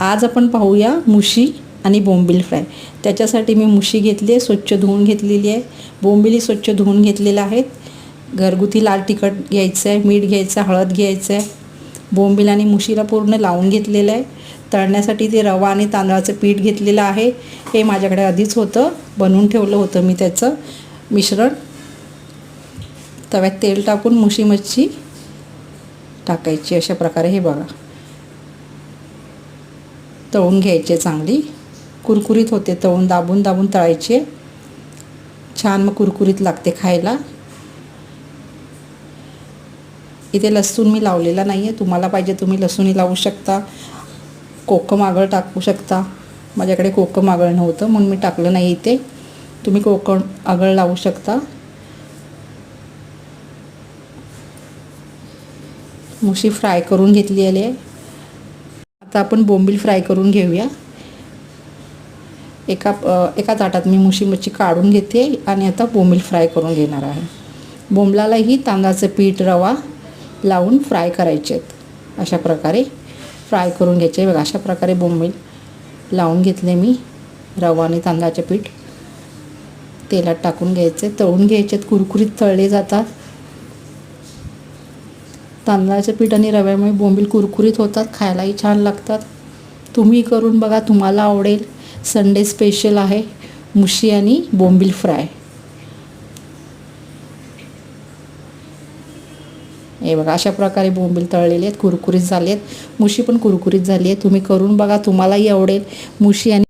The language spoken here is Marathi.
आज आपण पाहूया मुशी आणि बोंबील फ्राय। त्याच्यासाठी मी मुशी घेतली आहे, स्वच्छ धुवून घेतलेली आहे। बोंबील स्वच्छ धुवून घेतलेले आहेत। घरगुती लाल तिखट घ्यायचं आहे, मीठ घ्यायचं, हळद घ्यायचं आहे। बोंबील आणि मुशीला पूर्ण लावून घेतलेलं आहे। तळण्यासाठी ते रवा आणि तांदळाचं पीठ घेतलेलं आहे। हे माझ्याकडे आधीच होतं, बनवून ठेवलं होतं मी त्याचं मिश्रण। तव्यात तेल टाकून मुशी मच्छी टाकायची अशा प्रकारे। हे बघा, तळून घ्यायचे, चांगली कुरकुरीत होते। तळून दाबून दाबून तळायचे, छान मग कुरकुरीत लागते खायला। इथे लसूण मी लावलेला नाही आहे, तुम्हाला पाहिजे तुम्ही लसूणही लावू शकता, कोकम आगळ टाकू शकता। माझ्याकडे कोकम आगळ नव्हतं म्हणून मी टाकलं नाही। इथे तुम्ही कोकम आगळ लावू शकता। मुशी फ्राय करून घेतली आहे। आता आपण बोंबील फ्राय करून घेऊया। एका ताटात मी मुशी मच्छी काढून घेते आणि आता बोंबील फ्राय करून घेणार आहे। बोंबलालाही तांदळाचं पीठ, रवा लावून फ्राय करायचे आहेत। अशा प्रकारे फ्राय करून घ्यायचे। बघा, अशा प्रकारे बोंबील लावून घेतले मी। रवा आणि तांदळाचे पीठ तेलात टाकून घ्यायचे, तळून घ्यायचे, कुरकुरीत तळले जातात। तांदळाचे पीठ आणि रव्यामुळे बोंबील कुरकुरीत होतात, खायलाही छान लागतात। तुम्ही करून बघा, तुम्हाला आवडेल। संडे स्पेशल आहे मुशी आणि बोंबील फ्राय। हे बघा, अशा प्रकारे बोंबील तळलेले आहेत, कुरकुरीत झाले आहेत। मुशी पण कुरकुरीत झाली आहे। तुम्ही करून बघा, तुम्हालाही आवडेल। मुशी आणि